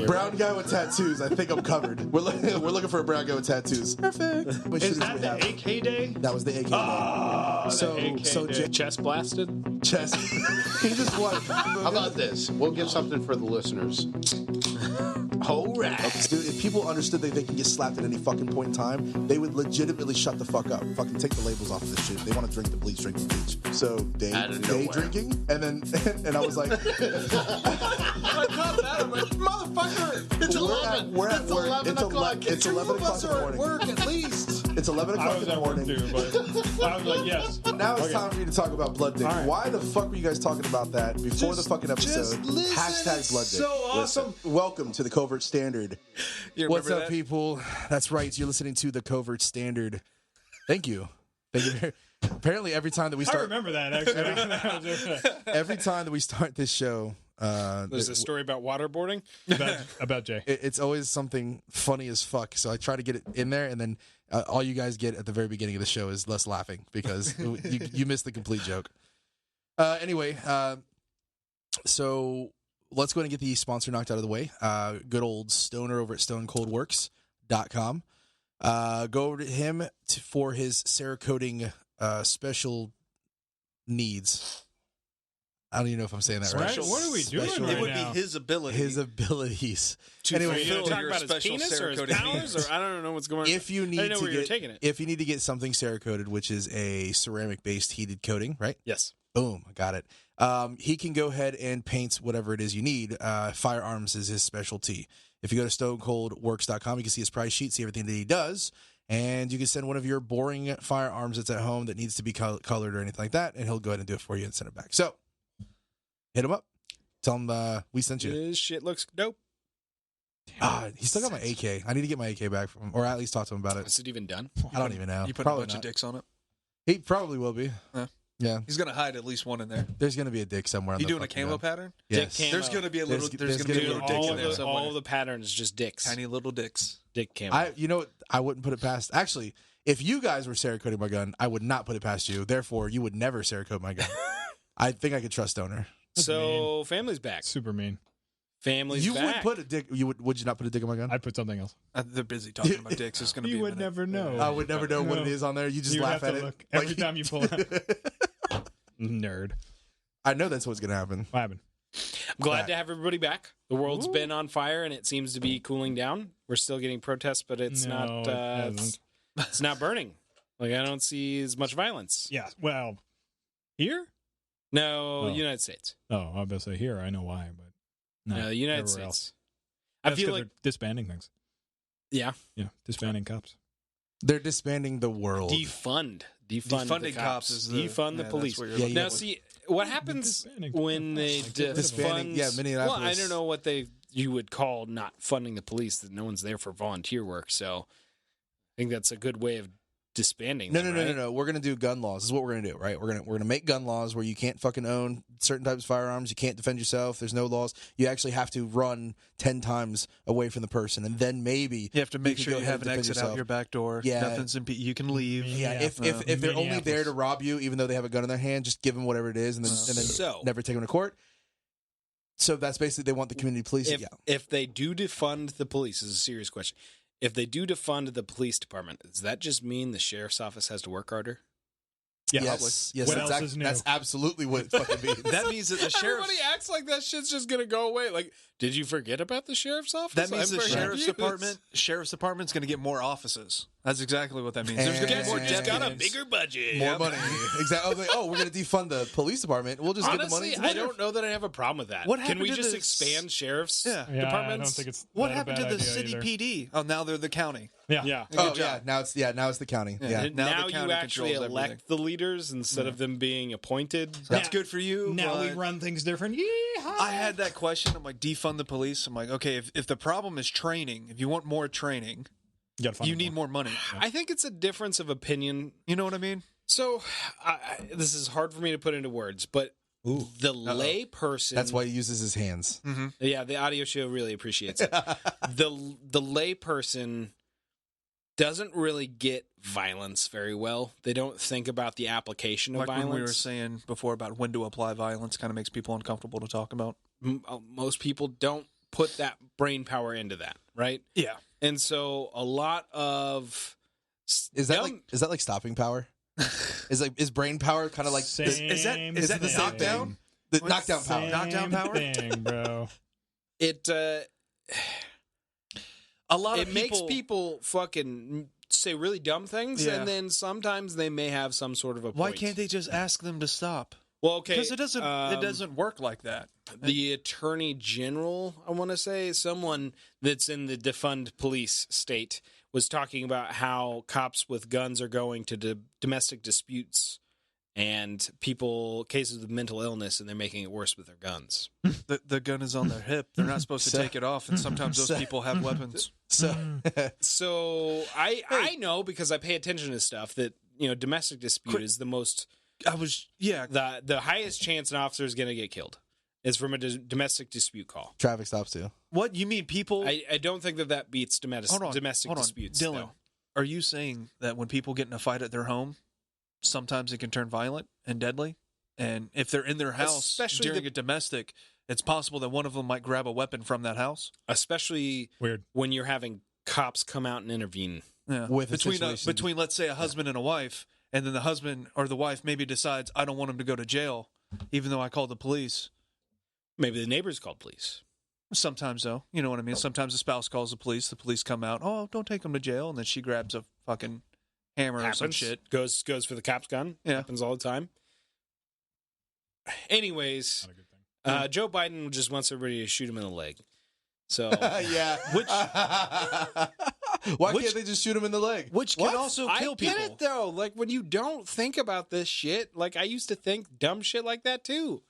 Brown guy with tattoos. I think I'm covered. We're looking for a brown guy with tattoos. Perfect. What Is shooters that we the have? AK day? That was the AK. AK day. Chest blasted? Chest. He just won. How about this? We'll get something for the listeners. All right. Dude, if people understood that they can get slapped at any fucking point in time, they would legitimately shut the fuck up. Fucking take the labels off of this shit. If they want to drink the bleach, drink the bleach. So day drinking, and then and I was like, I caught that. I'm like, motherfucker! It's 11. We're at It's work. 11 o'clock. It's 11 o'clock in the morning. Work at least. It's 11 I o'clock was in the at work morning. too, but I was like, yes. Now it's time for you to talk about Blood Dick. All right. Why the fuck were you guys talking about that before the fucking episode? Hashtag Blood Dick. So awesome. Listen, welcome to the Covert Standard. What's up, people? That's right. You're listening to the Covert Standard. Thank you. Thank you. Apparently, every time that we I start, remember that, actually. every time that we start this show, There's a story about waterboarding. about Jay. it's always something funny as fuck. So I try to get it in there, and then all you guys get at the very beginning of the show is less laughing because you missed the complete joke. Anyway, so let's go ahead and get the sponsor knocked out of the way. Good old Stoner over at stonecoldworks.com. Go over to him for his Cerakoting special needs. I don't even know if I'm saying that right. What are we doing Special- right It would now? be his ability. His abilities. to Anyway, Are you fulfill talking your about his special penis or his Cerakoting powers? needs. Or I don't know what's going on. If you I need didn't know to where you were get, taking it. if you need to get something Cerakoted, which is a ceramic-based heated coating, right? Yes. Boom, I got it. He can go ahead and paint whatever it is you need. Firearms is his specialty. If you go to stonecoldworks.com, you can see his price sheet, see everything that he does, and you can send one of your boring firearms that's at home that needs to be colored or anything like that, and he'll go ahead and do it for you and send it back. So, hit him up. Tell him we sent you. This shit looks dope. He still got my AK. I need to get my AK back from him, or at least talk to him about it. Is it even done? I don't even know. You put Probably a bunch not. of dicks on it. He probably will be. Huh. Yeah. He's gonna hide at least one in there. There's going to be a dick somewhere. On You the doing a fucking camo gun. pattern? Yes. Dick camo. There's gonna be a little. There's There's gonna be a gonna little be a dick all, in there of somewhere. the patterns is dicks. Tiny little dicks. Dick camo. I wouldn't put it past. Actually, if you guys were Cerakoting my gun, I would not put it past you. Therefore, you would never Cerakote my gun. I think I could trust Stoner. So family's back. Super mean. Family's You back. would put a dick. Would you not put a dick on my gun? I'd put something else. They're busy talking about dicks. It's gonna be. You a would minute. never know. I would never know what No. it is on there. You just You would laugh have at to it look every Like- time you pull it. Nerd. I know that's what's going to happen. What happened? I'm glad to have everybody back. The world's been on fire and it seems to be cooling down. We're still getting protests, but it's No, not. it hasn't. It's not burning. Like I don't see as much violence. Yeah. Well, here? No, Oh. United States. Oh, I was about to say here. I know why, but no, The United everywhere States. else. I That's feel 'cause like they're disbanding things. yeah, Yeah, disbanding cops. They're disbanding the world. defund Defunding the cops is the defund the that's police. what you're Yeah, looking Now, at. see what happens Disbanding. when they Like, get rid of them. Disbanding, defund. yeah, Well, I Minneapolis. don't know what you would call not funding the police. That no one's there for volunteer work. So I think that's a good way of disbanding. No, them, no, no, right? no, no. We're gonna do gun laws. This is what we're gonna do, right? We're gonna make gun laws where you can't fucking own certain types of firearms. You can't defend yourself. There's no laws. You actually have to run 10 times away from the person, and then maybe You have to make can sure go you ahead have and an defend exit yourself. out your back door. Yeah. Nothing's you can leave. Yeah, Yeah. if they're only there Minneapolis. to rob you, even though they have a gun in their hand, just give them whatever it is, and then So- never take them to court. So that's basically they want the community police. If they do defund the police, this is a serious question. If they do defund the police department, does that just mean the sheriff's office has to work harder? Yeah, yes, yes. What That's, else is new? that's absolutely what it fucking means. That means that the sheriff. Everybody acts like that shit's just gonna go away. Like, did you forget about the sheriff's office? That means I'm the very sheriff's confused. department's going to get more offices. That's exactly what that means. And- There's going to Guess be more who just got a deputies. bigger budget? More money. Exactly. We're going to defund the police department. We'll just Honestly, get the money. I don't know that I have a problem with that. What Can happened we to just the- expand sheriff's Yeah. Yeah, I don't departments? think it's What not a happened to bad the idea city either. PD? Oh, now they're the county. Yeah. Yeah. Oh Good yeah, job. now it's the county. Yeah. And Now the now you county actually controls elect everything. the leaders instead of them being appointed. That's Yeah. good for you. Now we but run things different. Yeehaw! I had that question. I'm like, defund the police. I'm like, okay, if the problem is training, if you want more training, You gotta find you more. need more money. I think it's a difference of opinion. You know what I mean? So this is hard for me to put into words, but the lay person. That's why he uses his hands. Yeah, the audio show really appreciates it. The lay person doesn't really get violence very well. They don't think about the application of Like violence. when we were saying before about when to apply violence, kind of makes people uncomfortable to talk about. Most people don't put that brain power into that, right? Yeah. And so a lot of Is that like stopping power? Is brain power kind of like is that the same knockdown? the knockdown power? Knockdown power? Thing, bro. it A lot of it makes people fucking say really dumb things, Yeah. and then sometimes they may have some sort of a point. Why can't they just ask them to stop? Well, okay, Because it doesn't work like that. The Attorney General, I want to say, someone that's in the defund police state, was talking about how cops with guns are going to domestic disputes and cases of mental illness, and they're making it worse with their guns. The gun is on their hip. They're not supposed to take it off, and sometimes those people have weapons. So So I know, because I pay attention to stuff, that domestic dispute is the most the highest chance an officer is going to get killed is from a domestic dispute call. traffic stops too. What you mean, people? I don't think that beats domestic hold on, disputes. Dillon, though. are you saying that when people get in a fight at their home, sometimes it can turn violent and deadly? And if they're in their house Especially during a domestic, it's possible that one of them might grab a weapon from that house? Especially Weird. when you're having cops come out and intervene. Yeah. With a between situation- let's say, a husband and a wife, and then the husband or the wife maybe decides, I don't want him to go to jail, even though I called the police. Maybe the neighbors called police. Sometimes, though, you know what I mean? Sometimes the spouse calls the police come out, oh, don't take him to jail, and then she grabs a fucking hammer or some Happens. shit. Goes for the cop's gun. Yeah. Happens all the time. Anyways, Not a good thing. Joe Biden just wants everybody to shoot him in the leg. So Yeah. Why can't they just shoot him in the leg? Which can also kill I people. get it though. Like, when you don't think about this shit, like I used to think dumb shit like that too.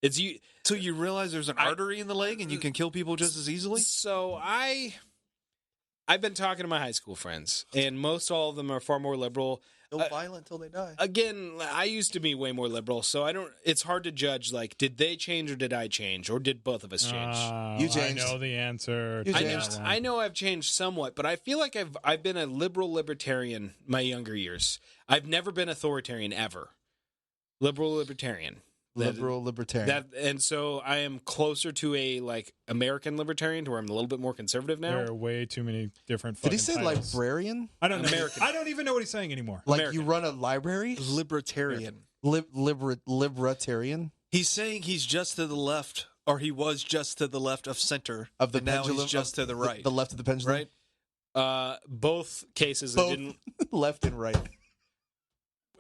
It's you. So you realize there's an artery in the leg and you can kill people just as easily? So I've been talking to my high school friends, and most all of them are far more liberal. Violent till they die. Again, I used to be way more liberal, so it's hard to judge, like, did they change or did I change, or did both of us change? You changed. I know the answer. You to changed. that one. I know I've changed somewhat, but I feel like I've been a liberal libertarian my younger years. I've never been authoritarian ever. Liberal libertarian. Liberal libertarian. And so I am closer to a American libertarian, to where I'm a little bit more conservative now. There are way too many different. Did he fucking say titles. librarian? I don't know. American. I don't even know what he's saying anymore. Like American. you run a library? Libertarian. Libertarian? He's saying he's just to the left, or he was just to the left of center, Of the and now pendulum? he's just to the right. The left of the pendulum? right? Both cases, Both. it didn't. Left and right.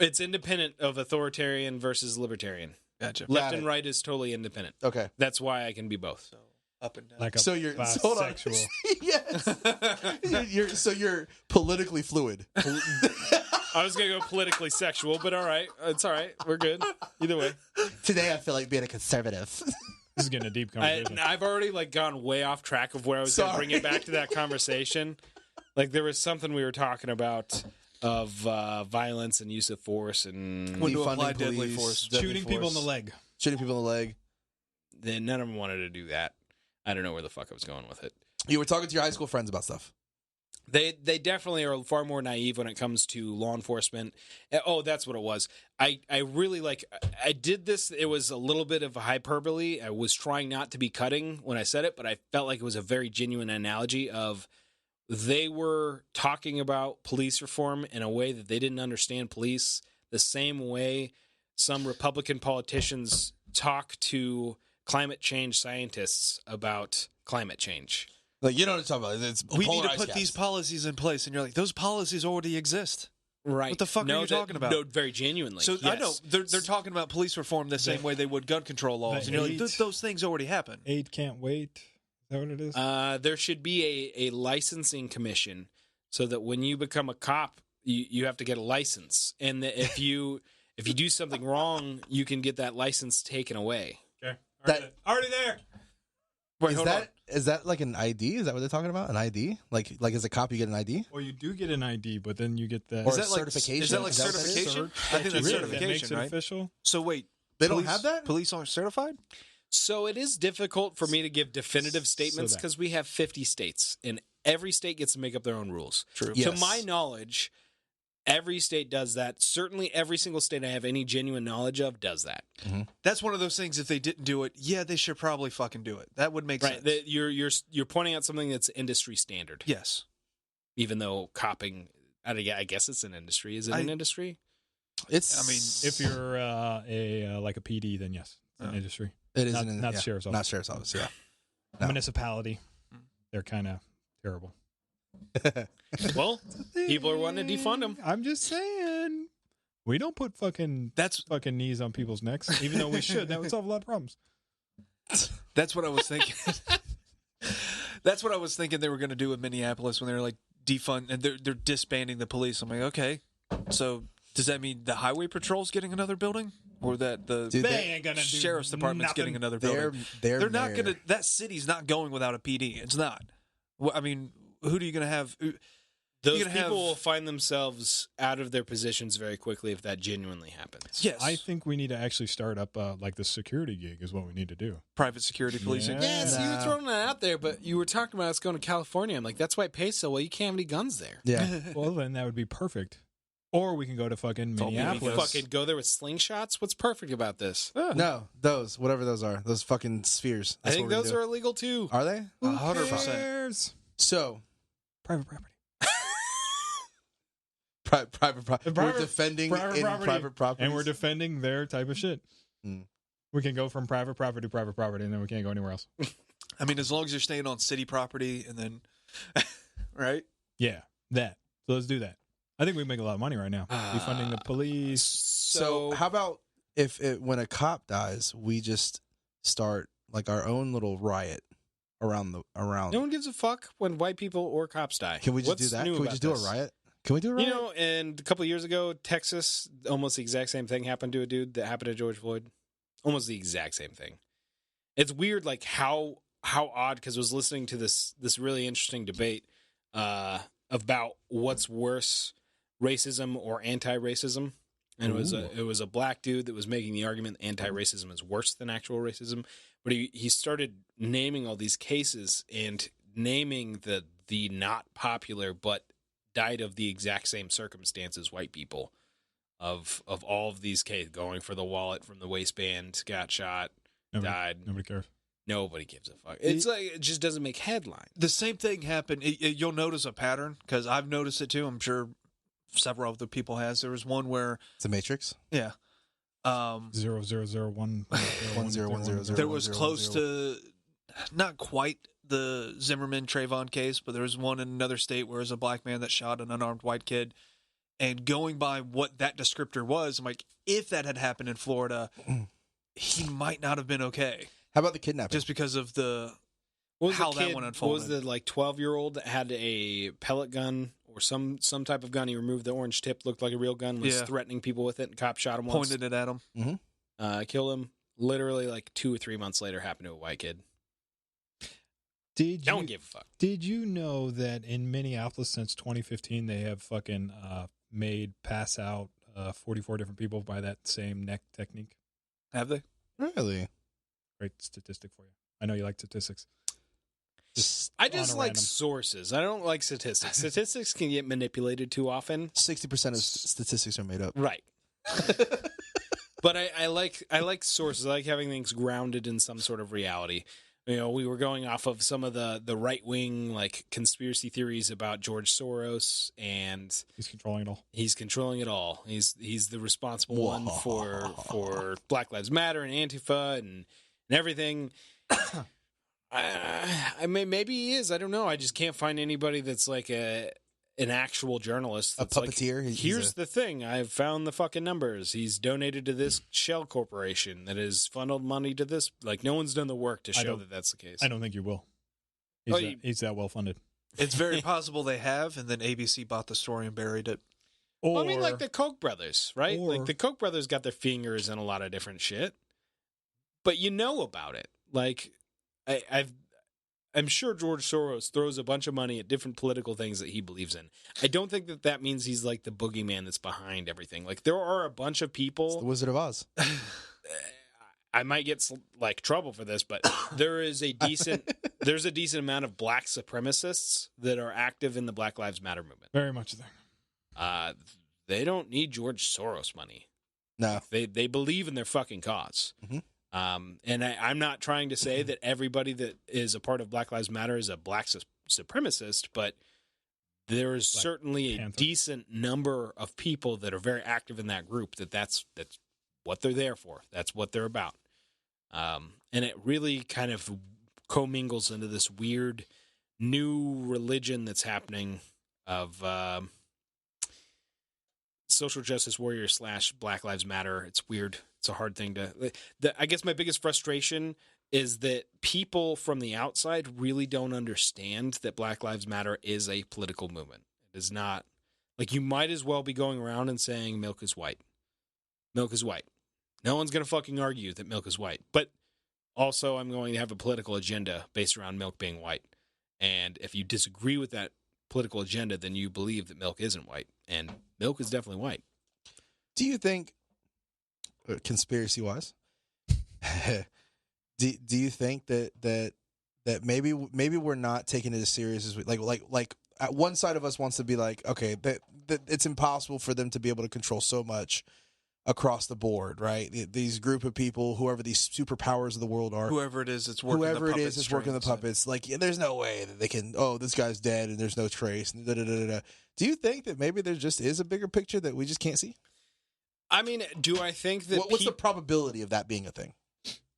It's independent of authoritarian versus libertarian. Gotcha. Got Left it. and right is totally independent. Okay. That's why I can be both. So up and down. Like a So you're hold on. bisexual. Yes. you're politically fluid. I was gonna go politically sexual, but all right, it's all right. We're good either way. Today I feel like being a conservative. This is getting a deep conversation. I've already gone way off track of where I was going to bring it Sorry. back to that conversation. Like, there was something we were talking about of violence and use of force, and When to Defunding apply deadly police, force. deadly Shooting people in the force. leg. Shooting people in the leg. then none of them wanted to do that. I don't know where the fuck I was going with it. You were talking to your high school friends about stuff. They definitely are far more naive when it comes to law enforcement. Oh, that's what it was. I really I did this. It was a little bit of a hyperbole. I was trying not to be cutting when I said it, but I felt like it was a very genuine analogy of they were talking about police reform in a way that they didn't understand police, the same way some Republican politicians talk to climate change scientists about climate change. Like, you know what I'm talking about. It's We need to polarized put caps. these policies in place, and you're like, those policies already exist. Right. What the fuck are you talking about? No, very genuinely. So I yes. know they're talking about police reform the same way they would gun control laws, and you're like, those things already happen. Aid can't wait. Is that what it is? There should be a licensing commission so that when you become a cop, you have to get a license, and that if you do something wrong, you can get that license taken away. Okay. Already there. Wait, hold on. Is that like an ID? Is that what they're talking about? An ID? Like as a cop, you get an ID? Well, you do get an ID, but then you get the Or Is that like certification? Is that like Is that what that is? certification? I think that's Really? That certification, makes it right? official. So wait, They don't police- have that? Police aren't certified? So it is difficult for me to give definitive statements that- because we have 50 states, and every state gets to make up their own rules. True. Yeah. To Yes. my knowledge, Every state does that. Certainly every single state I have any genuine knowledge of does that. That's one of those things. If they didn't do it, yeah, they should probably fucking do it. That would make sense. You're pointing out something that's industry standard. Yes. Even though copping, I guess it's an industry. Is it an industry? It's. I mean, If you're like a PD, then yes, it's an industry. it is Not sheriff's office. Not sheriff's office. Yeah. No. Municipality, they're kind of terrible. Well, people are wanting to defund them. I'm just saying, we don't put fucking knees on people's necks, even though we should. That would solve a lot of problems. That's what I was thinking. That's what I was thinking they were going to do in Minneapolis when they were like defund and they're disbanding the police. I'm like, okay, so does that mean the highway patrol's getting another building, or that the ain't gonna do sheriff's department's nothing. getting another building? They're not going to. That city's not going without a PD. It's not. Well, I mean, who are you going to have? Those people will find themselves out of their positions very quickly if that genuinely happens. Yes, I think we need to actually start up like the security gig is what we need to do. private security policing. Yeah. Yes, you were throwing that out there, but you were talking about us going to California. I'm like, that's why it pays so well. You can't have any guns there. Yeah. Well, then that would be perfect. Or we can go to fucking You Minneapolis. fucking go there with slingshots? What's perfect about this? No, whatever those are, those fucking spheres. I think those are illegal too. Are they? 100%. Cares? So Private property. private property. We're defending private property, And we're defending their type of shit. Mm. We can go from private property to private property, and then we can't go anywhere else. I mean, as long as you're staying on city property, and then, right? Yeah, that. So let's do that. I think we make a lot of money right now. Defunding the police. So how about when a cop dies, we just start like our own little riot around? No one gives a fuck when white people or cops die. Can we just What's do that? new Can we about just do a this? riot? Can we do a riot? You know, and a couple of years ago, Texas, almost the exact same thing happened to a dude that happened to George Floyd. Almost the exact same thing. It's weird, like how odd, because I was listening to this really interesting debate about what's worse, racism or anti-racism. And it was a black dude that was making the argument anti-racism is worse than actual racism. But he started naming all these cases and naming the not popular but died of the exact same circumstances white people of all of these cases, going for the wallet from the waistband, got shot, died. Nobody cares. Nobody gives a fuck. It's like it just doesn't make headlines. The same thing happened. You'll notice a pattern because I've noticed it too. I'm sure several other people has. There was one where It's a Matrix. yeah, 0001 101000. there was close to not quite the Zimmerman Trayvon case, but there was one in another state where it was a black man that shot an unarmed white kid. And going by what that descriptor was, I'm like, if that had happened in Florida, he might not have been okay. How about the kidnapping? Just because of the How that one unfolded. Was the 12-year-old that had a pellet gun or some type of gun? He removed the orange tip, looked like a real gun, was threatening people with it, and cop shot him once. Pointed it at him. Killed him. Literally, like 2 or 3 months later, happened to a white kid. Don't give a fuck. Did you know that in Minneapolis since 2015 they have fucking made pass out 44 different people by that same neck technique? Have they? Really? Great statistic for you. I know you like statistics. I just on a like random. sources. I don't like statistics. Statistics can get manipulated too often. 60% of statistics are made up. Right. But I like sources. I like having things grounded in some sort of reality. You know, we were going off of some of the right wing like conspiracy theories about George Soros, and He's controlling it all. he's controlling it all. He's the responsible one for Black Lives Matter and Antifa and everything. I mean, maybe he is. I don't know. I just can't find anybody that's like an actual journalist. A That's like, puppeteer? Here's the thing. I've found the fucking numbers. He's donated to this shell corporation that has funneled money to this. Like, no one's done the work to show that that's the case. I don't think you will. He's that well funded. It's very possible they have, and then ABC bought the story and buried it. Or, Well, I mean, like the Koch brothers, right? or- Like the Koch brothers got their fingers in a lot of different shit, but you know about it. Like, I'm sure George Soros throws a bunch of money at different political things that he believes in. I don't think that means he's like the boogeyman that's behind everything. Like, there are a bunch of It's the people. Wizard of Oz. I might get like trouble for this, but there's a decent amount of black supremacists that are active in the Black Lives Matter movement. very much a thing. they don't need George Soros money. No. They believe in their fucking cause. Mhm. And I'm not trying to say that everybody that is a part of Black Lives Matter is a black supremacist, but there is certainly a decent number of people that are very active in that group that's what they're there for. That's what they're about. And it really kind of commingles into this weird new religion that's happening of social justice warrior / Black Lives Matter. It's weird. It's a hard thing to... I guess my biggest frustration is that people from the outside really don't understand that Black Lives Matter is a political movement. It is not... Like, you might as well be going around and saying milk is white. Milk is white. No one's going to fucking argue that milk is white. But also, I'm going to have a political agenda based around milk being white. And if you disagree with that political agenda, then you believe that milk isn't white. And milk is definitely white. Do you think, conspiracy-wise, do you think that maybe we're not taking it as serious as we like one side of us wants to be like, okay, that it's impossible for them to be able to control so much across the board, right? These group of people, whoever these superpowers of the world are, whoever it is that's working working the puppets, like, yeah, there's no way that they can, oh, this guy's dead and there's no trace. And do you think that maybe there just is a bigger picture that we just can't see? I mean, do I think that what's the probability of that being a thing?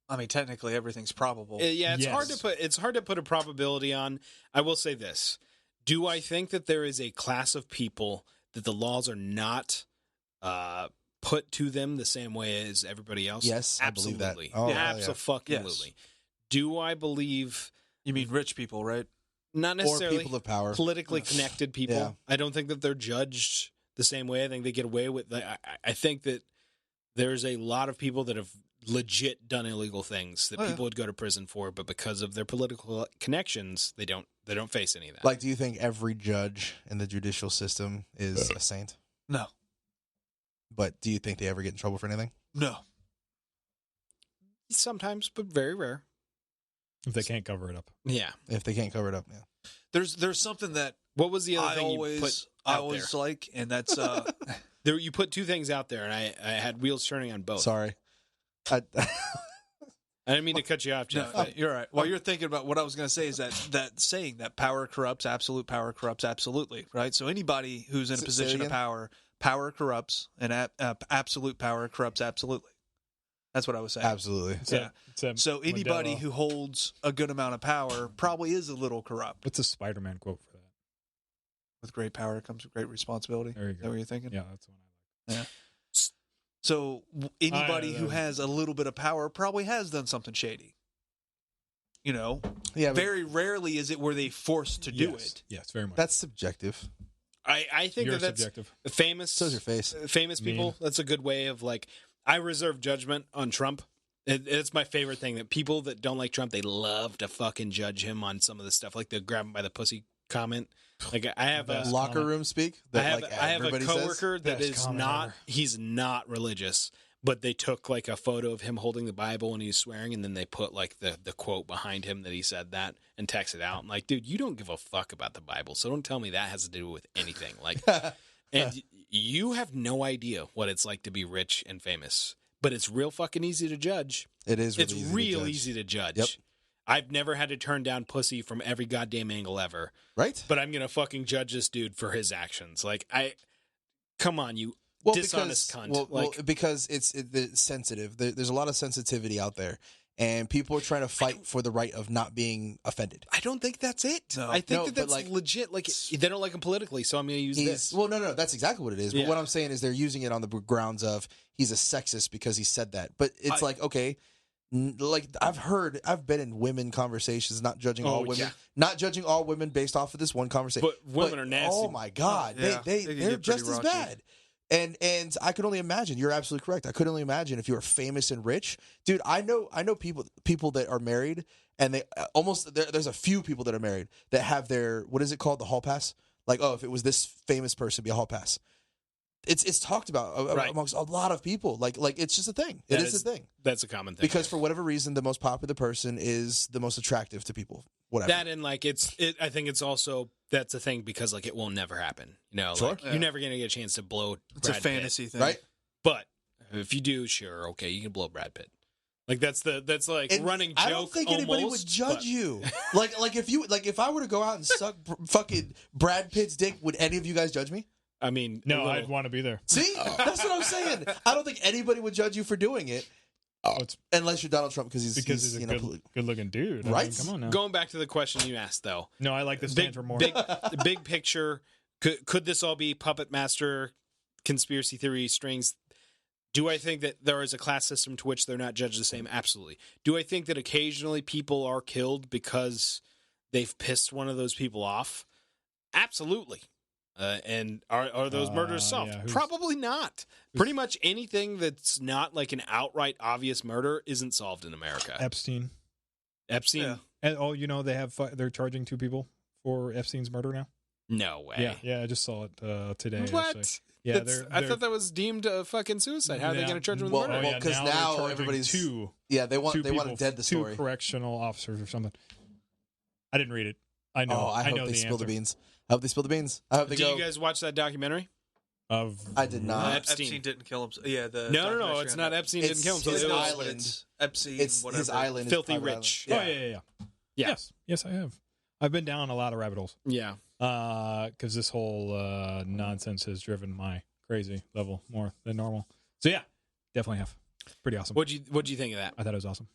I mean, technically everything's probable. Yeah, it's hard to put a probability on. I will say this. Do I think that there is a class of people that the laws are not put to them the same way as everybody else? Yes, absolutely. I believe that. Oh, absolutely. Yes. Do I believe... You mean rich people, right? Not necessarily. Or people of power. Politically connected people. Yeah. I don't think that they're judged the same way. I think they get away with... I think that there's a lot of people that have legit done illegal things that people would go to prison for, but because of their political connections, they don't face any of that. Like, do you think every judge in the judicial system is a saint? No. But do you think they ever get in trouble for anything? No. Sometimes, but very rare. If they can't cover it up. Yeah. If they can't cover it up, yeah. There's something that What was the other I thing always you put out there? like, and that's There, you put two things out there, and I had wheels turning on both. Sorry. I didn't mean to cut you off, Jeff. No, you're right. While you're thinking about what I was going to say is that saying that power corrupts, absolute power corrupts absolutely, right? So anybody who's in a position of power corrupts, and absolute power corrupts absolutely. That's what I was saying. Absolutely. So anybody who holds a good amount of power probably is a little corrupt. What's a Spider-Man quote for that? With great power comes great responsibility. There you go. Is that what you're thinking? Yeah, that's one I like. Yeah. So anybody who has a little bit of power probably has done something shady. You know, very rarely is it where they forced to do it. Yes, very much. That's subjective. I think You're that's subjective. Famous. So's your face. Famous people. That's a good way of like. I reserve judgment on Trump. It's my favorite thing that people that don't like Trump, they love to fucking judge him on some of the stuff, like the grab him by the pussy comment. Like I have a locker room speak. I have a coworker that is not. Ever. He's not religious, but they took like a photo of him holding the Bible when he's swearing, and then they put like the quote behind him that he said that and text it out. I'm like, dude, you don't give a fuck about the Bible, so don't tell me that has to do with anything. Like, and you have no idea what it's like to be rich and famous, but it's real fucking easy to judge. It is. It's real easy to judge. Yep. I've never had to turn down pussy from every goddamn angle ever. Right. But I'm going to fucking judge this dude for his actions. Like, come on, you dishonest cunt. Well, because it's sensitive. There's a lot of sensitivity out there. And people are trying to fight for the right of not being offended. I don't think that's it. No. I think that's like, legit. Like, they don't like him politically, so I'm going to use this. Well, no, that's exactly what it is. But what I'm saying is they're using it on the grounds of he's a sexist because he said that. But it's like, okay, like I've been in women conversations, not judging all women based off of this one conversation. But women are nasty. Oh my God, they're just as bad. And I could only imagine. You're absolutely correct. I could only imagine if you were famous and rich, dude. I know people that are married, and they there's a few people that are married that have their, what is it called, the hall pass. Like, oh, if it was this famous person, it'd be a hall pass. It's talked about amongst a lot of people. Like it's just a thing. It is a thing. That's a common thing. Because for whatever reason, the most popular person is the most attractive to people. whatever. That and like I think it's also that's a thing because like it will never happen. You know, Sure. like, you're never gonna get a chance to blow. It's Brad a fantasy Pitt. thing, right? But if you do, sure, okay, you can blow Brad Pitt. Like that's like And running joke. I don't think anybody would almost, judge but- you. If I were to go out and suck fucking Brad Pitt's dick, would any of you guys judge me? I mean, No, a little- I'd want to be there. See, that's what I'm saying. I don't think anybody would judge you for doing it, It's unless you're Donald Trump because because he's a good looking dude. I mean, Right? come on now. Going back to the question you asked, though, No, I like this stand for more. the big picture. Could this all be puppet master conspiracy theory strings? Do I think that there is a class system to which they're not judged the same? Absolutely. Do I think that occasionally people are killed because they've pissed one of those people off? Absolutely. And are those murders solved? yeah, Probably not. Pretty much anything that's not like an outright obvious murder isn't solved in America. Epstein. Epstein? Yeah. And, they're charging 2 people for Epstein's murder now. No way. Yeah, I just saw it today. What? actually. Yeah, I thought that was deemed a fucking suicide. How are they Yeah. going to charge him with Well, murder? well, 'cause they're now charging everybody's- 2 Yeah, they want people, to dead the 2 story. correctional officers or something. I didn't read it. I know. Oh, I hope know they the spill the answer. beans. I hope they spill the beans. I hope they Did go. you guys watch that documentary? I did not. Epstein. didn't kill himself. Yeah, the No, documentary it's on not that. Epstein It's didn't kill himself. his It was island. It's Epstein. It's whatever. his island. Filthy his private rich. island. Oh yeah. Yeah. Yes, I have. I've been down a lot of rabbit holes. Yeah. Because this whole nonsense has driven my crazy level more than normal. So yeah, definitely have. Pretty awesome. What'd you think of that? I thought it was awesome.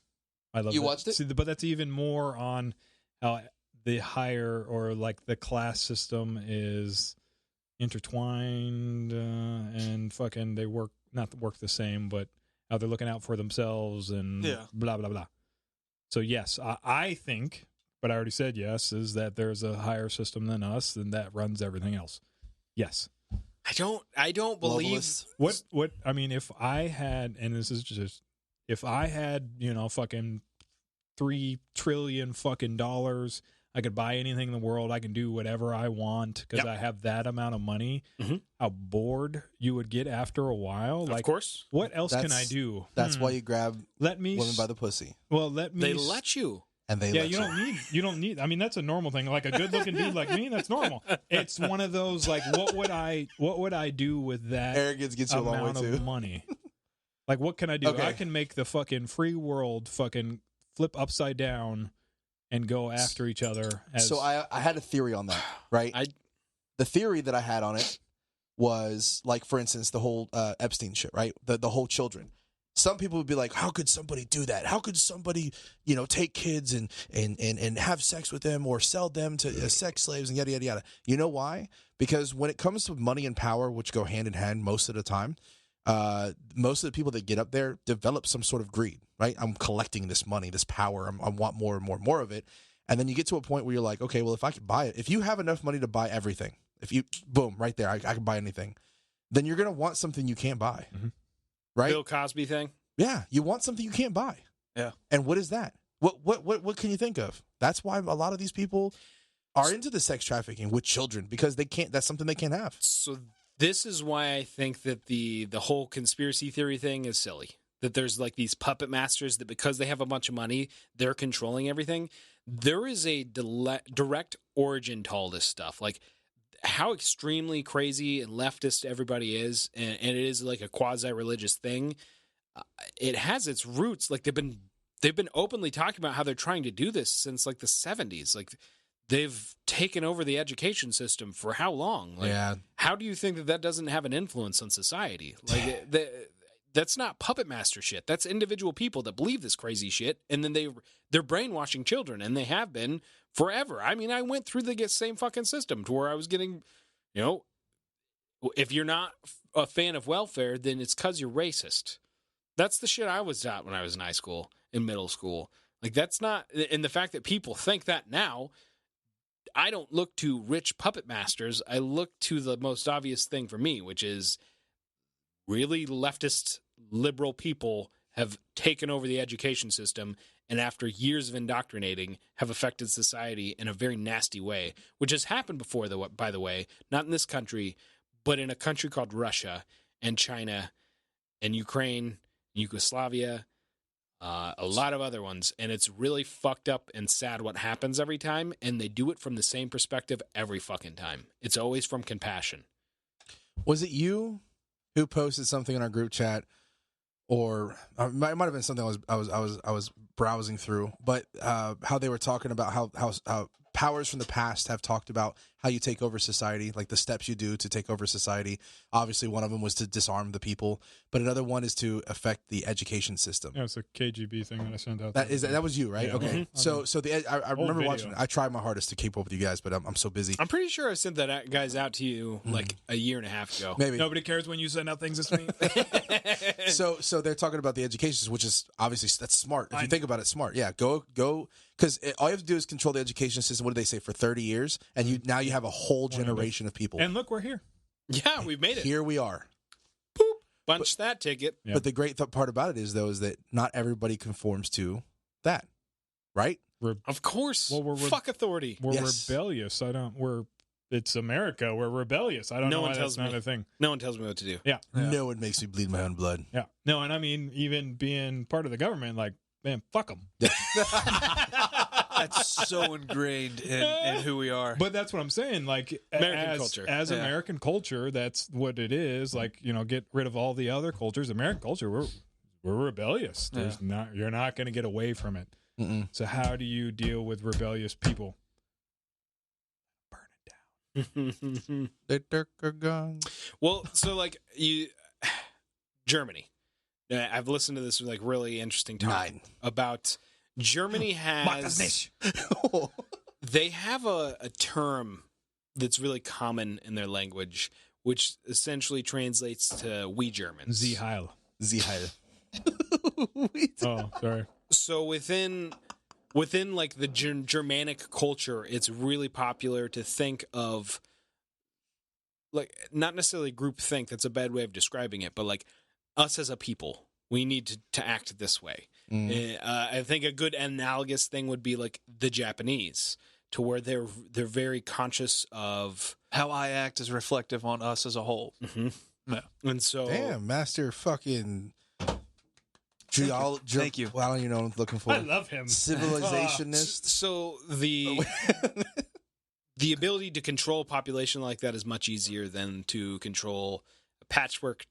I love. You watched it? See, but that's even more on how the higher or like the class system is intertwined and fucking they work the same, but how they're looking out for themselves and blah blah blah. So yes, I think, but I already said yes, is that there's a higher system than us and that runs everything else. Yes. I don't believe Globalists. What I mean, if I had, and this is just, if I had, fucking $3 trillion fucking dollars, I could buy anything in the world. I can do whatever I want because I have that amount of money. Mhm. How bored you would get after a while. Of Like, course. what else can I That's- do? That's why you grab Let me women by the pussy, let me They let you. and they yeah, let you don't need. I mean, that's a normal thing. Like a good-looking dude like me, that's normal. It's one of those like, what would I do with that Arrogance gets you a long way amount of too. money? Like, what can I do? Okay. I can make the fucking free world fucking flip upside down and go after each other. So I had a theory on that, right? The theory that I had on it was like, for instance, the whole Epstein shit, right? The whole children. Some people would be like, how could somebody do that? How could somebody, take kids and have sex with them or sell them to sex slaves and yada, yada, yada. You know why? Because when it comes to money and power, which go hand in hand most of the time, most of the people that get up there develop some sort of greed, right? I'm collecting this money, this power. I want more and more and more of it. And then you get to a point where you're like, okay, well, if I could buy it, if you have enough money to buy everything, boom, right there, I can buy anything, then you're going to want something you can't buy, right? Bill Cosby thing. Yeah, you want something you can't buy. Yeah. And what is that? What can you think of? That's why a lot of these people are into the sex trafficking with children because they can't. That's something they can't have. So this is why I think that the whole conspiracy theory thing is silly. That there's like these puppet masters that because they have a bunch of money, they're controlling everything. There is a direct origin to all this stuff. Like how extremely crazy and leftist everybody is, and it is like a quasi-religious thing. It has its roots. Like they've been openly talking about how they're trying to do this since like the 70s. Like they've taken over the education system for how long? Like, Yeah. How do you think that doesn't have an influence on society? Like that's not puppet master shit. That's individual people that believe this crazy shit, and then they're brainwashing children, and they have been forever. I mean, I went through the same fucking system to where I was getting, if you're not a fan of welfare, then it's because you're racist. That's the shit I was taught when I was in high school, in middle school. Like that's not, and the fact that people think that now, I don't look to rich puppet masters. I look to the most obvious thing for me, which is really leftist liberal people have taken over the education system and after years of indoctrinating have affected society in a very nasty way, which has happened before, by the way, not in this country, but in a country called Russia and China and Ukraine, Yugoslavia, a lot of other ones, and it's really fucked up and sad what happens every time, and they do it from the same perspective every fucking time. It's always from compassion. Was it you who posted something in our group chat, or it might have been something I was browsing through, but how they were talking about how powers from the past have talked about how you take over society, like the steps you do to take over society. Obviously, one of them was to disarm the people, but another one is to affect the education system. Yeah, it's a KGB thing that I sent out. That was you, right? Yeah. Okay. Mm-hmm. I remember video. watching it. I tried my hardest to keep up with you guys, but I'm so busy. I'm pretty sure I sent that guys out to you like a year and a half ago. Maybe. Nobody cares when you send out things this week. So they're talking about the education system, which is obviously that's smart. If you think about it, smart. Yeah, go because all you have to do is control the education system. What do they say, for 30 years, and now you have a whole generation of people. And look, we're here. Yeah, we've made it. Here we are. Boop. Bunch that ticket. Yeah. But the great part about it is that not everybody conforms to that, right? Of course. Well, fuck authority. We're Yes. rebellious. It's America. We're rebellious. I don't know why that's not a thing. No one tells me what to do. Yeah. No one makes me bleed my own blood. Yeah. No, and I mean, even being part of the government, like, man, fuck them. That's so ingrained in who we are. But that's what I'm saying. Like, American culture. As American culture, that's what it is. Like, get rid of all the other cultures. American culture, we're rebellious. You're not going to get away from it. Mm-mm. So how do you deal with rebellious people? Burn it down. The Dirk are gone. Well, so like Germany. I've listened to this like really interesting talk 9. about Germany has they have a term that's really common in their language, which essentially translates to "we Germans." Sie Heil. Zihal. Oh, sorry. So within like the Germanic culture, it's really popular to think of like not necessarily groupthink. That's a bad way of describing it, but like us as a people, we need to act this way. I think a good analogous thing would be like the Japanese, to where they're very conscious of how I act is reflective on us as a whole. Yeah. And so Damn, master fucking. Thank you. Well, I don't even know what I'm looking for. I love him. Civilizationist. So the ability to control a population like that is much easier than to control a patchwork.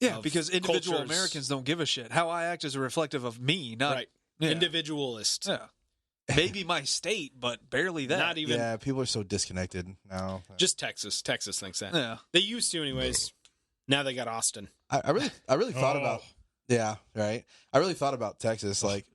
Yeah, of because individual cultures. Americans don't give a shit. How I act is a reflective of me, not Right. Yeah. Individualist. Yeah. Maybe my state, but barely that. Not even Yeah, people are so disconnected now. just Texas. Texas thinks that. Yeah. They used to anyways. Now they got Austin. I really thought about. Yeah, right. I really thought about Texas. Like,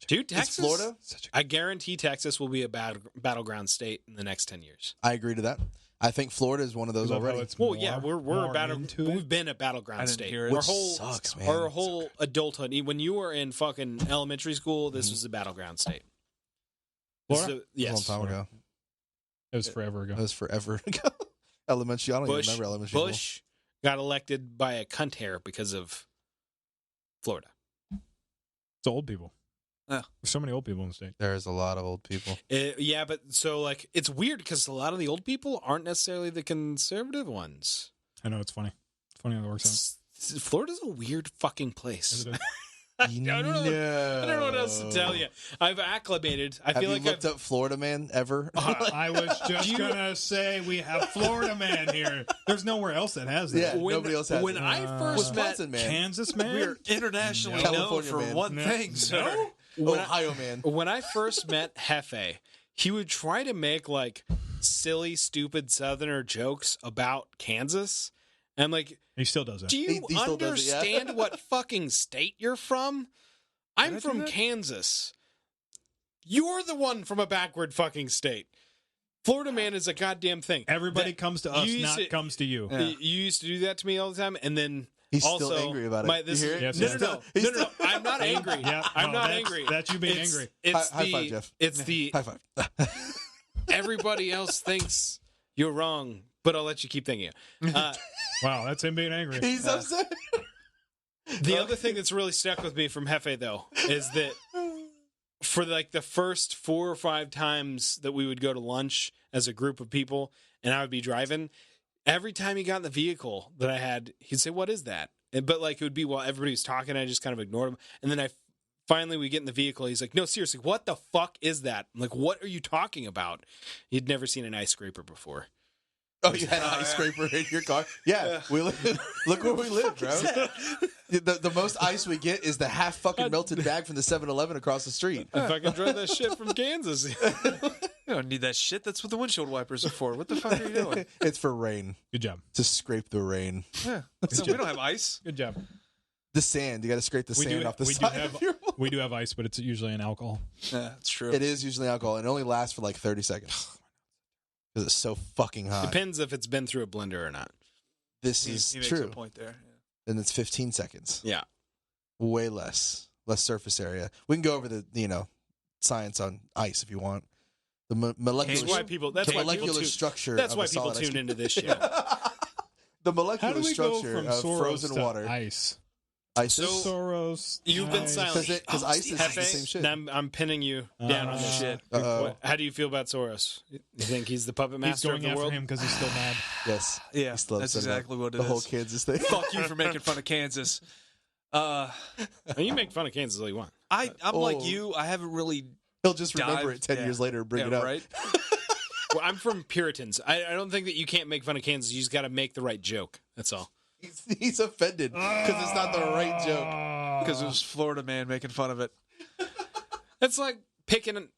Dude, Texas. is Florida? I guarantee Texas will be a battleground state in the next 10 years. I agree to that. I think Florida is one of those already. Well, yeah, we've been a battleground I didn't state. hear it. Our Which whole sucks, man. our whole adulthood. When you were in fucking elementary school, this was a battleground state. Florida? So, It was yes. a long time ago. It was forever ago. That was forever ago. Elementary. I don't even remember elementary school. Bush got elected by a cunt hair because of Florida. It's old people. Yeah. There's so many old people in the state. There's a lot of old people. Yeah, but so like it's weird because a lot of the old people aren't necessarily the conservative ones. I know, it's funny. It's funny how it works out. Florida's a weird fucking place. Is it? I don't know what else to tell you. I've acclimated. I Have feel you like looked up Florida Man ever? I was just gonna say we have Florida Man here. There's nowhere else that has that. Yeah. Nobody else has when it. I first met Wisconsin Man. Kansas Man. We're internationally No. known California for man. one No. thing, sir. Ohio Man. when I first met Hefe, he would try to make like silly, stupid Southerner jokes about Kansas. And I'm like, He still does that. do you He still does it, yeah. understand what fucking state you're from? I'm I do from that? Kansas. You're the one from a backward fucking state. Florida Man is a goddamn thing. Everybody That- comes to us, you used not to- comes to you. Yeah. You used to do that to me all the time, and then He's also, still angry about it. This You hear is, it? Yes, no, yes. no, no, He's no, no, no. still- I'm not angry. Yeah, I'm no, not that's- angry. that's you being It's- angry. It's High the, five, Jeff. It's the High five. everybody else thinks you're wrong, but I'll let you keep thinking it. Wow, that's him being angry. He's upset. The other thing that's really stuck with me from Hefe, though, is that for like the first 4 or 5 times that we would go to lunch as a group of people and I would be driving, every time he got in the vehicle that I had, he'd say, "What is that?" But like it would be while everybody was talking, I just kind of ignored him. And then I finally we get in the vehicle. He's like, no, seriously, what the fuck is that? I'm like, what are you talking about? He'd never seen an ice scraper before. Oh, you had an ice scraper in your car? Yeah. We look where we live, bro. The most ice we get is the half fucking melted bag from the 7-Eleven across the street. I fucking drove that shit from Kansas. You don't need that shit. That's what the windshield wipers are for. What the fuck are you doing? It's for rain. Good job. To scrape the rain. Yeah. No, we don't have ice. Good job. The sand. You got to scrape the sand off the side of your motor. We do have ice, but it's usually an alcohol. Yeah, that's true. It is usually alcohol, and it only lasts for like 30 seconds. Because it's so fucking hot. Depends if it's been through a blender or not. This is he makes true. a point there. Yeah. And it's 15 seconds. Yeah. Way less surface area. We can go over the science on ice if you want. The molecular. That's why people. That's the why molecular people structure. That's of why a people solid ice tune cube. into this show. The How molecular do we go structure from of Soros frozen to water. ice? ISIS. So- Soros. You've been ice. silent. Because ISIS is the Hefe, same shit. I'm pinning you down on this shit. Uh-oh. How do you feel about Soros? You think he's the puppet He's master of going the after world? him because he's still mad. Yes. Yeah, He's still that's upset about exactly what it the is. whole Kansas thing. Fuck you for making fun of Kansas. You make fun of Kansas all you want. I'm Oh. like you. I haven't really. He'll just remember Dive- it 10 yeah. years later and bring Yeah, it up. right? Well, I'm from Puritans. I don't think that you can't make fun of Kansas. You just got to make the right joke. That's all. He's offended because it's not the right joke. Because it was Florida man making fun of it. It's like picking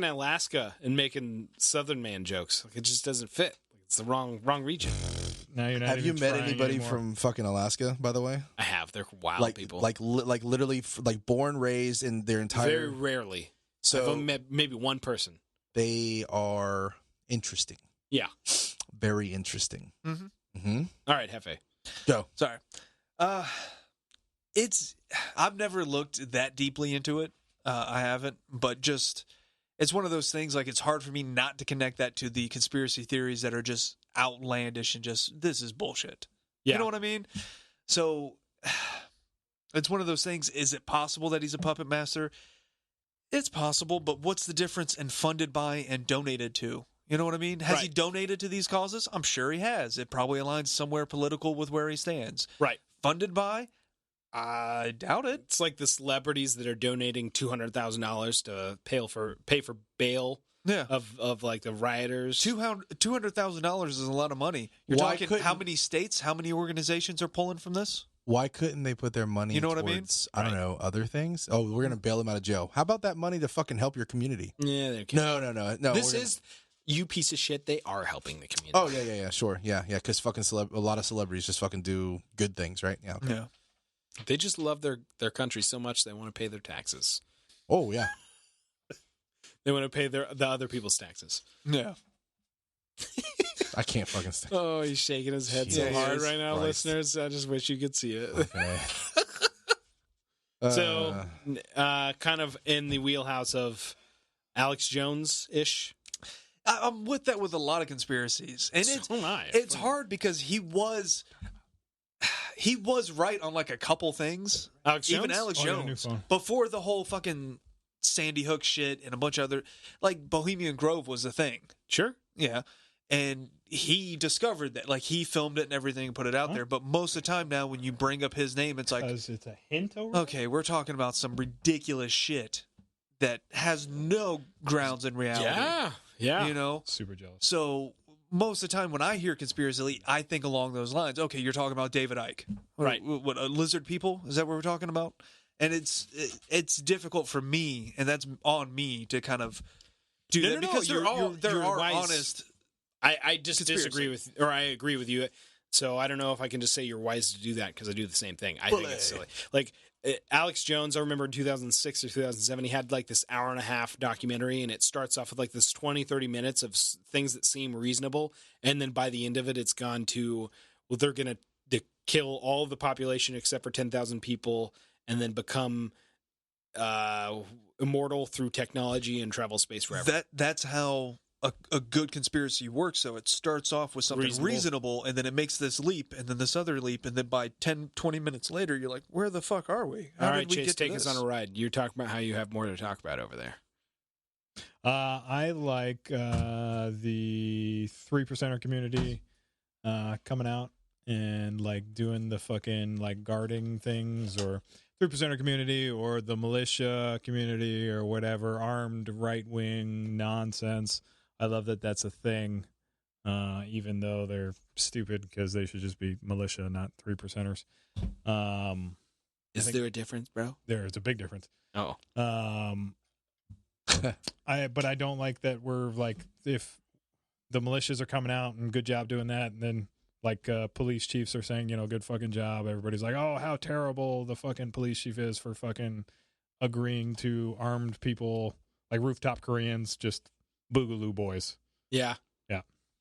Alaska and making Southern man jokes. Like, it just doesn't fit. It's the wrong region. Now you're not Have you even met trying anybody anymore. from fucking Alaska, by the way? I have. They're wild Like people. like literally like born, raised in their entire. Very rarely. So I've only met maybe one person. they are interesting. Yeah. Very interesting. Mm-hmm. All right, Hefe. Go. Sorry. I've never looked that deeply into it. I haven't, but just it's one of those things. Like, it's hard for me not to connect that to the conspiracy theories that are just outlandish and just this is bullshit. Yeah. You know what I mean? So it's one of those things. Is it possible that he's a puppet master? It's possible, but what's the difference in funded by and donated to? You know what I mean? Has he Right. donated to these causes? I'm sure he has. It probably aligns somewhere political with where he stands. Right. Funded by? I doubt it. It's like the celebrities that are donating $200,000 to pay for bail Yeah. of like the rioters. $200,000 is a lot of money. You're Why talking couldn't- how many states, how many organizations are pulling from this? Why couldn't they put their money You know what I mean? towards, I don't know, other things? Oh, we're going to bail them out of jail. How about that money to fucking help your community? Yeah, they No. This we're gonna- is you piece of shit. They are helping the community. Oh, yeah, sure. Yeah, because fucking a lot of celebrities just fucking do good things, right? Yeah. Okay. Yeah. They just love their country so much they want to pay their taxes. Oh, yeah. They want to pay the other people's taxes. Yeah. I can't fucking stand Oh, he's shaking his head so Jesus hard right now, Christ. listeners. I just wish you could see it. Okay. So, kind of in the wheelhouse of Alex Jones-ish. I'm with that with a lot of conspiracies. And So am I. it's hard because he was right on like a couple things. Alex Jones? Even Alex Oh, yeah, new Jones. phone. Before the whole fucking Sandy Hook shit and a bunch of other, like Bohemian Grove was a thing. Sure. Yeah. And he discovered that, like, he filmed it and everything and put it out Huh? there. But most of the time now, when you bring up his name, it's like, Because it's a hint over. okay, we're talking about some ridiculous shit that has no grounds in reality. Yeah. You know? Super jealous. So most of the time when I hear conspiracy, I think along those lines. Okay, you're talking about David Icke. Right. What, lizard people? Is that what we're talking about? And it's difficult for me, and that's on me to kind of do that because there are wise. honest. I just Conspiracy. disagree with, or I agree with you. So I don't know if I can just say you're wise to do that because I do the same thing. I think it's silly. Like Alex Jones, I remember in 2006 or 2007, he had like this hour and a half documentary, and it starts off with like this 20, 30 minutes of things that seem reasonable. And then by the end of it, it's gone to, well, they're going to kill all of the population except for 10,000 people and then become immortal through technology and travel space forever. That's how a good conspiracy works. So it starts off with something reasonable, and then it makes this leap, and then this other leap, and then by 10, 20 minutes later, you're like, where the fuck are we? How All did right, we Chase, get to take us this? on a ride. You're talking about how you have more to talk about over there. I like the 3%er community coming out and like doing the fucking like guarding things, or 3%er community, or the militia community, or whatever, armed right wing nonsense. I love that that's a thing, even though they're stupid because they should just be militia, not 3%ers. Is there a difference, bro? There's a big difference. Oh, but I don't like that we're like, if the militias are coming out and good job doing that, and then like police chiefs are saying, good fucking job. Everybody's like, oh, how terrible the fucking police chief is for fucking agreeing to armed people, like rooftop Koreans, just boogaloo boys. yeah.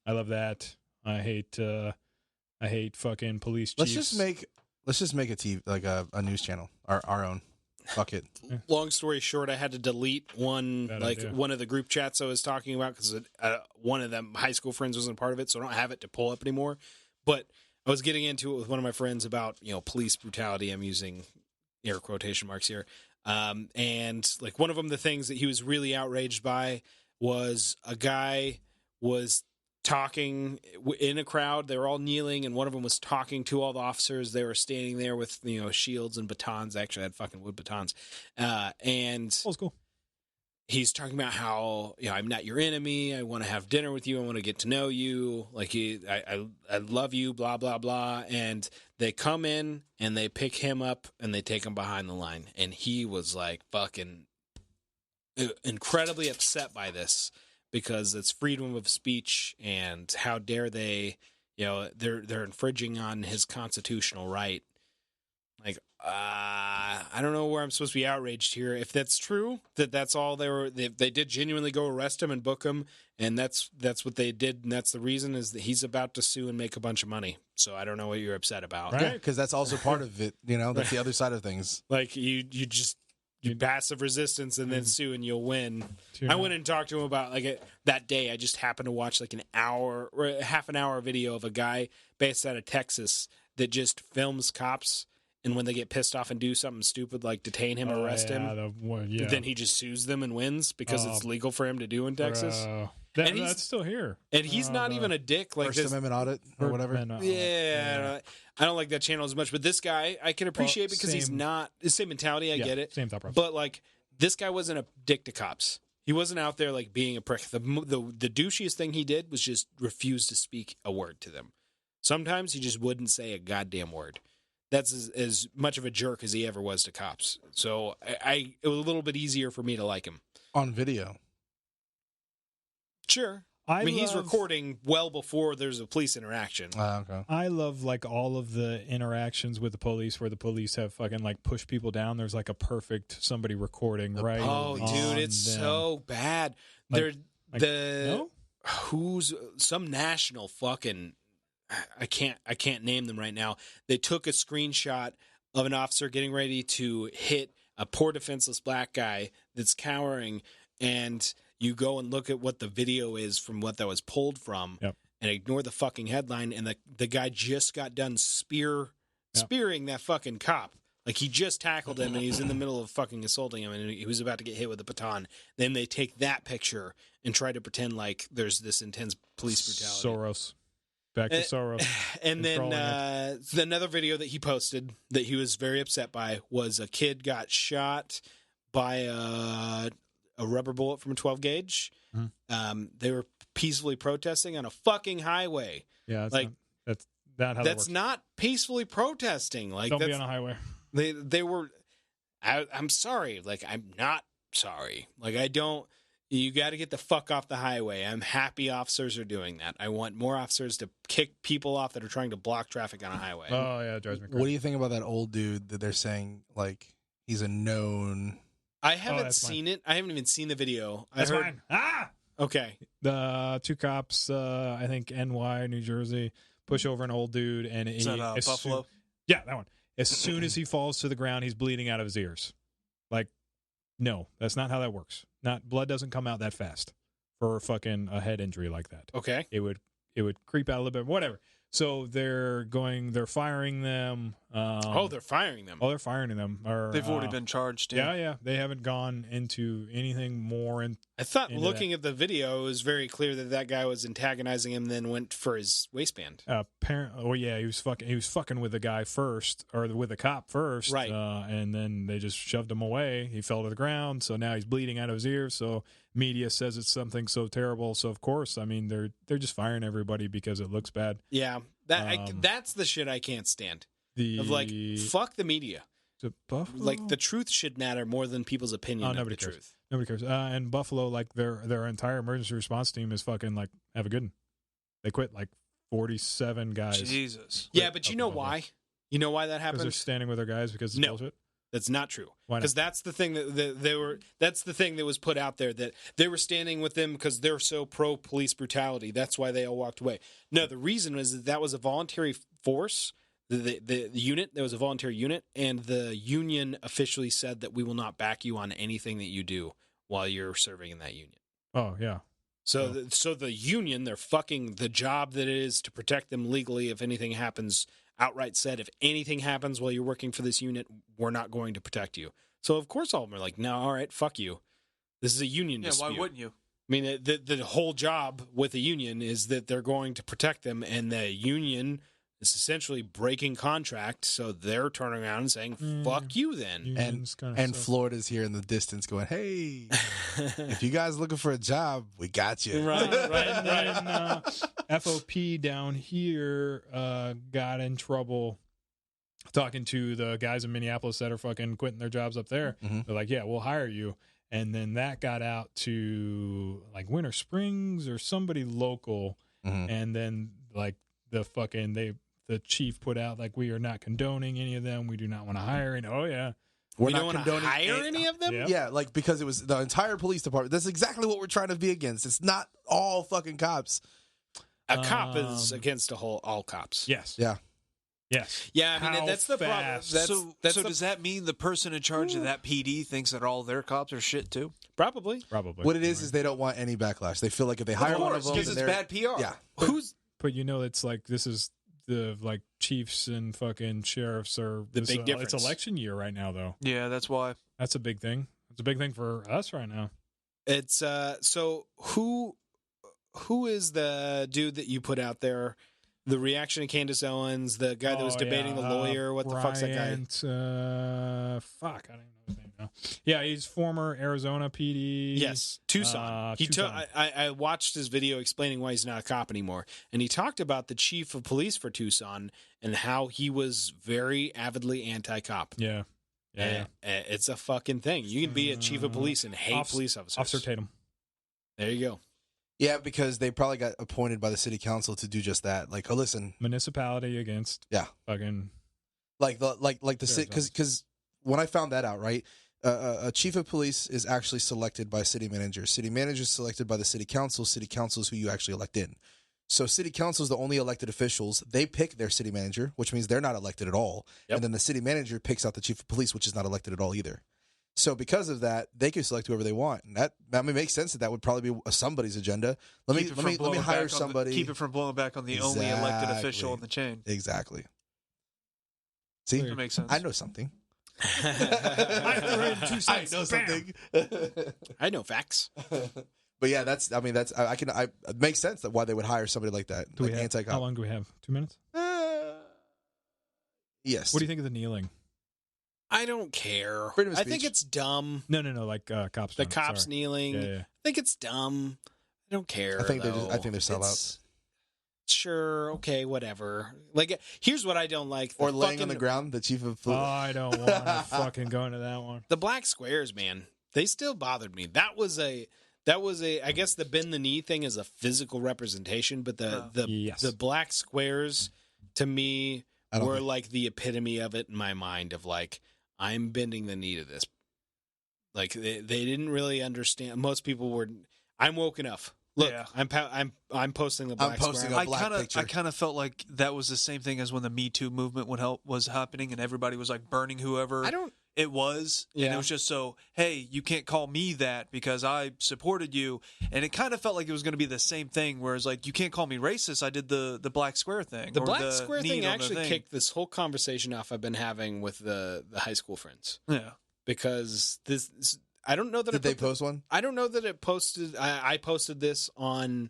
I love that. I hate fucking police chiefs. Let's just make a TV, like a news channel, our own. Fuck it. Long story short, I had to delete one of the group chats I was talking about because one of them high school friends wasn't part of it, so I don't have it to pull up anymore. But I was getting into it with one of my friends about police brutality. I'm using air quotation marks here, and like one of them, the things that he was really outraged by was a guy was talking in a crowd. They were all kneeling, and one of them was talking to all the officers. They were standing there with shields and batons. They actually had fucking wood batons, and old school. He's talking about how I'm not your enemy. I want to have dinner with you. I want to get to know you. Like I love you. Blah blah blah. And they come in and they pick him up and they take him behind the line. And he was like fucking incredibly upset by this, because it's freedom of speech, and how dare they, they're infringing on his constitutional right. Like, I don't know where I'm supposed to be outraged here. If that's true, that's all they did genuinely go arrest him and book him, and that's what they did, and that's the reason, is that he's about to sue and make a bunch of money. So I don't know what you're upset about. Right, because that's also part of it. That's the other side of things. Like you passive resistance and then sue and you'll win. I went and talked to him about that day. I just happened to watch like an hour or half an hour video of a guy based out of Texas that just films cops, and when they get pissed off and do something stupid like detain him, arrest him, then he just sues them and wins because it's legal for him to do in Texas. That's still here. And he's not even a dick. Like First Amendment audit or whatever. Yeah. I don't like that channel as much, but this guy I can appreciate because he's not the same mentality. I get it. Same thought process. But like this guy wasn't a dick to cops. He wasn't out there like being a prick. The douchiest thing he did was just refuse to speak a word to them. Sometimes he just wouldn't say a goddamn word. That's as much of a jerk as he ever was to cops. So it was a little bit easier for me to like him. On video. Sure. I mean, he's recording well before there's a police interaction. Okay. I love like all of the interactions with the police where the police have fucking like pushed people down. There's like a perfect somebody recording right. Oh, dude, it's so bad. Who's some national fucking. I can't name them right now. They took a screenshot of an officer getting ready to hit a poor defenseless black guy that's cowering, and you go and look at what the video is from what that was pulled from, and ignore the fucking headline, and the guy just got done spearing that fucking cop. Like, he just tackled him, and he was in the middle of fucking assaulting him, and he was about to get hit with a baton. Then they take that picture and try to pretend like there's this intense police brutality. Soros. Back to Soros. And then another video that he posted that he was very upset by was a kid got shot by a rubber bullet from a 12 gauge. Mm-hmm. They were peacefully protesting on a fucking highway. Yeah, that's not how that works. That's not peacefully protesting. Like, don't be on a highway. They were. I'm sorry. Like, I'm not sorry. Like, I don't. You got to get the fuck off the highway. I'm happy officers are doing that. I want more officers to kick people off that are trying to block traffic on a highway. Oh, yeah, it drives me crazy. What do you think about that old dude that they're saying, like, he's a known... I haven't seen it. I haven't even seen the video. That's fine. Okay. The two cops, I think NY, New Jersey, push over an old dude. And Is that Buffalo? Yeah, that one. As soon as he falls to the ground, he's bleeding out of his ears. Like, no, that's not how that works. Blood doesn't come out that fast for fucking a head injury like that. Okay. It would creep out a little bit, whatever. So they're firing them. They're firing them. Oh, they're firing them. Or, They've already been charged. Yeah. They haven't gone into anything more. I thought into looking at the video, it was very clear that guy was antagonizing him, then went for his waistband. Apparently, he was fucking with the guy first, or with the cop first, right? And then they just shoved him away. He fell to the ground, so now he's bleeding out of his ears. So media says it's something so terrible. So of course, I mean, they're just firing everybody because it looks bad. Yeah, that's the shit I can't stand. Of like, fuck the media. Like, the truth should matter more than people's opinion of the truth. Nobody cares. And Buffalo, like, their entire emergency response team is fucking, like, have a good one. They quit, like, 47 guys. Jesus. Yeah, but you know why? You know why that happens? Because they're standing with their guys because it's bullshit? That's not true. Why not? Because that's the thing that's the thing that was put out there, that they were standing with them because they're so pro police brutality. That's why they all walked away. No, the reason was that was a voluntary force. The unit, there was a volunteer unit, and the union officially said that we will not back you on anything that you do while you're serving in that union. Oh, yeah. So, the union, they're fucking the job that it is to protect them legally. If anything happens, outright said, if anything happens while you're working for this unit, we're not going to protect you. So, of course, all of them are like, no, all right, fuck you. This is a union dispute. Yeah, why wouldn't you? I mean, the whole job with the union is that they're going to protect them, and the union is essentially breaking contract, so they're turning around and saying, fuck you then. And Florida's here in the distance going, hey, if you guys looking for a job, we got you. Right. FOP down here got in trouble talking to the guys in Minneapolis that are fucking quitting their jobs up there. Mm-hmm. They're like, yeah, we'll hire you. And then that got out to like Winter Springs or somebody local. Mm-hmm. And then like the chief put out like, we are not condoning any of them. We do not want to hire any. Oh yeah. We don't want to hire any of them? Yep. Yeah, like because it was the entire police department. That's exactly what we're trying to be against. It's not all fucking cops. A cop is against all cops. Yes. Yeah. Yes. Yeah, I mean, that's the problem. So does that mean the person in charge of that PD thinks that all their cops are shit too? Probably. What it is they don't want any backlash. They feel like if they hire one of them, because it's bad PR. Yeah. But you know, it's like this is the like chiefs and fucking sheriffs are the big difference. It's election year right now, though. Yeah, that's why. That's a big thing. It's a big thing for us right now. It's so who is the dude that you put out there? The reaction of Candace Owens, the guy that was debating the lawyer. What the fuck's that guy? Fuck, I don't even know his name now. Yeah, he's former Arizona PD. Yes, Tucson. I watched his video explaining why he's not a cop anymore, and he talked about the chief of police for Tucson and how he was very avidly anti-cop. Yeah. It's a fucking thing. You can be a chief of police and hate police officers. Officer Tatum. There you go. Yeah, because they probably got appointed by the city council to do just that. Like, oh, listen, municipality against fucking like the city. Because when I found that out, right, a chief of police is actually selected by city manager. City manager is selected by the city council. City council is who you actually elect in. So city council is the only elected officials. They pick their city manager, which means they're not elected at all. Yep. And then the city manager picks out the chief of police, which is not elected at all either. So because of that, they can select whoever they want, and that makes sense that would probably be somebody's agenda. Let me hire somebody. Keep it from blowing back on the only elected official in the chain. Exactly. See, that makes sense. I know something. I know something. I know facts. But yeah, it makes sense that why they would hire somebody like that. Anti-cop. How long do we have? 2 minutes? Yes. What do you think of the kneeling? I don't care. I think it's dumb. No, like cops. The cops kneeling. Yeah. I think it's dumb. I don't care. I think they're sellouts. Sure, okay, whatever. Like, here's what I don't like. Or laying on the ground, the chief of police. Oh, I don't want to fucking go into that one. The black squares, man, they still bothered me. That was a. I guess the bend the knee thing is a physical representation, but the black squares to me were like the epitome of it in my mind of like, I'm bending the knee to this. Like they didn't really understand. Most people were. I'm woke enough. Look, yeah. I'm posting the black square. I kind of felt like that was the same thing as when the Me Too movement was happening and everybody was like burning whoever. it was. And Yeah. it was just so, hey, you can't call me that because I supported you. And it kind of felt like it was going to be the same thing, whereas like, you can't call me racist. I did the black square thing. The or black the square need thing on the actually thing. kicked this whole conversation off I've been having with the high school friends. Yeah. Because I don't know that Did they post one? I don't know that it posted. I posted this on.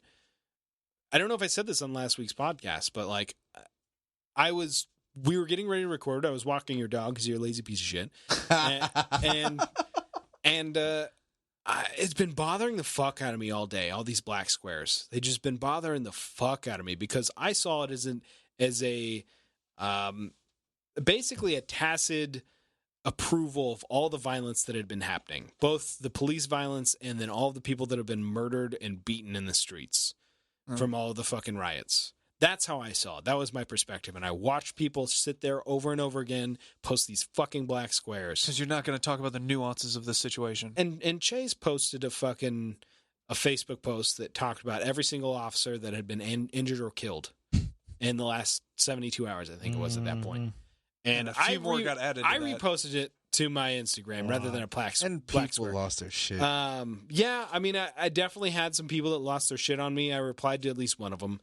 I don't know if I said this on last week's podcast, but like, we were getting ready to record. I was walking your dog because you're a lazy piece of shit, and it's been bothering the fuck out of me all day. All these black squares, they just been bothering the fuck out of me because I saw it as a basically a tacit approval of all the violence that had been happening, both the police violence and then all the people that have been murdered and beaten in the streets from all the fucking riots. That's how I saw it. That was my perspective. And I watched people sit there over and over again, post these fucking black squares. Because you're not going to talk about the nuances of the situation. And Chase posted a Facebook post that talked about every single officer that had been injured or killed in the last 72 hours, I think it was at that point. And a few more got added to I that. reposted it to my Instagram rather than a And black people square. lost their shit. Yeah, I mean, I definitely had some people that lost their shit on me. I replied to at least one of them.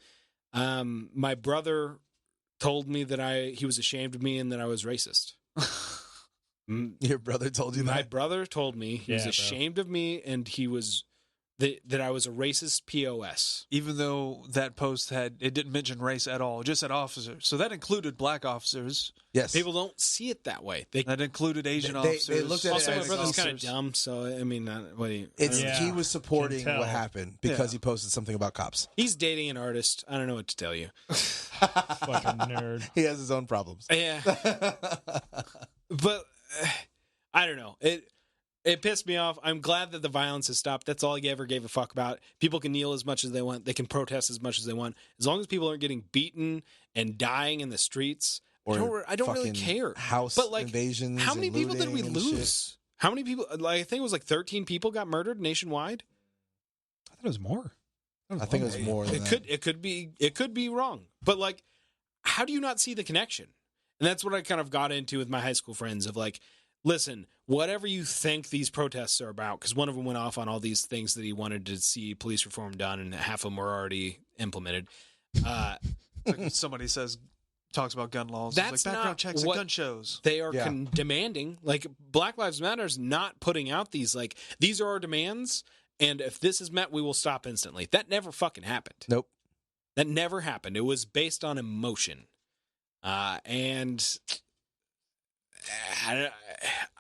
My brother told me that he was ashamed of me and that I was racist. Your brother told you My that? brother told me he was Yeah, bro. ashamed of me and he was that I was a racist POS. Even though that post it didn't mention race at all, it just said officers. So that included black officers. Yes. People don't see it that way. That included Asian They officers. looked at it Also, my as brother's kind of officers. dumb, so I mean, what do you? It's Yeah. he was supporting Can tell. what happened because Yeah. he posted something about cops. He's dating an artist. I don't know what to tell you. Fucking nerd. He has his own problems. Yeah, but I don't know. It pissed me off. I'm glad that the violence has stopped. That's all I ever gave a fuck about. People can kneel as much as they want. They can protest as much as they want. As long as people aren't getting beaten and dying in the streets, I don't really fucking care. House But like, invasions. how many and people did we looting and shit. lose? How many people? Like, I think it was like 13 people got murdered nationwide. I thought it was more. I think it was more than It could be wrong. But like, how do you not see the connection? And that's what I kind of got into with my high school friends of like, listen, whatever you think these protests are about, because one of them went off on all these things that he wanted to see police reform done, and half of them were already implemented. Like somebody talks about gun laws. It's That's like background not checks what- at gun shows. They are Yeah. demanding, like Black Lives Matter is not putting out these, like, these are our demands, and if this is met, we will stop instantly. That never fucking happened. Nope. That never happened. It was based on emotion. And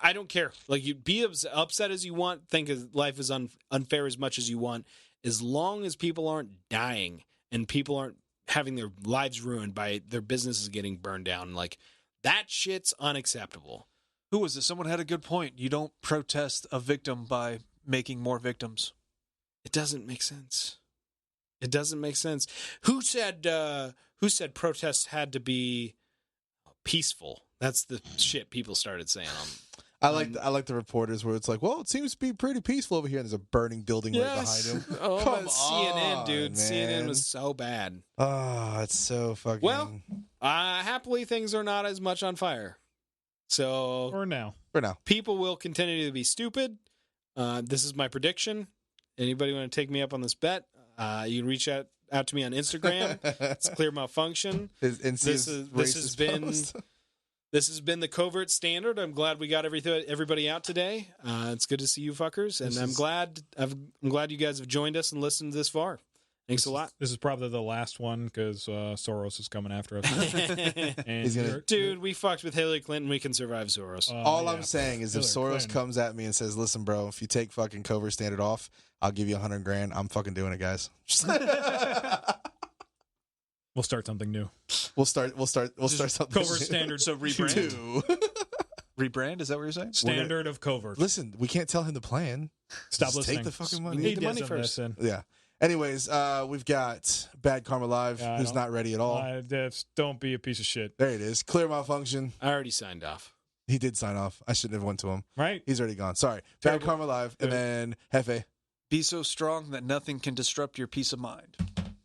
I don't care. Like, you be as upset as you want, think life is unfair as much as you want, as long as people aren't dying and people aren't having their lives ruined by their businesses getting burned down. Like, that shit's unacceptable. Who was it? Someone had a good point. You don't protest a victim by making more victims. It doesn't make sense. It doesn't make sense. Who said protests had to be peaceful? That's the shit people started saying. I like the reporters where it's like, well, it seems to be pretty peaceful over here, and there's a burning building right behind him. Oh, Come but CNN, dude. on, CNN man. was so bad. Oh, it's so fucking. Well, happily things are not as much on fire. So Or now. for now, people will continue to be stupid. This is my prediction. Anybody want to take me up on this bet? You can reach out to me on Instagram. It's Clear Malfunction. This has been the Covert Standard. I'm glad we got everybody out today. It's good to see you fuckers, and I'm glad you guys have joined us and listened this far. Thanks a lot. This is probably the last one because Soros is coming after us. And He's gonna- you're- Dude, we fucked with Hillary Clinton. We can survive Soros. All yeah. I'm saying is, if Hillary Soros Clinton. comes at me and says, "Listen, bro, if you take fucking Covert Standard off, I'll give you $100,000," I'm fucking doing it, guys. We'll start something new. We'll start something. Covert Standard. So rebrand? two. Rebrand? Is that what you're saying? Standard of Covert. Listen, we can't tell him the plan. Stop Just listening. take the fucking We money. need the money doesn't first. listen. Yeah. Anyways, we've got Bad Karma Live, Yeah, I who's don't- not ready at all. Don't be a piece of shit. There it is. Clear Malfunction. I already signed off. He did sign off. I shouldn't have went to him. Right? He's already gone. Sorry. Bad Terrible. Karma Live, and then Hefe. Be so strong that nothing can disrupt your peace of mind.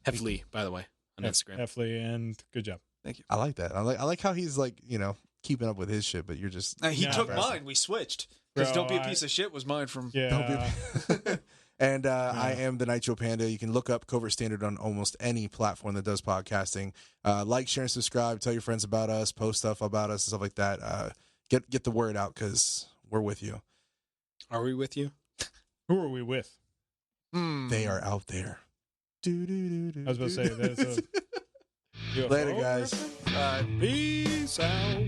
Hefley, by the way, on Instagram. Heffley, and good job. Thank you. I like that. I like how he's like, keeping up with his shit, but you're just He Yeah, took bro. mine. We switched. Because Bro, Don't Be a Piece of Shit was mine from. Yeah. And I am the Nitro Panda. You can look up Covert Standard on almost any platform that does podcasting. Like, share, and subscribe. Tell your friends about us. Post stuff about us and stuff like that. Get the word out because we're with you. Are we with you? Who are we with? They are out there. I was about to say, that's a... Later, guys. Peace out.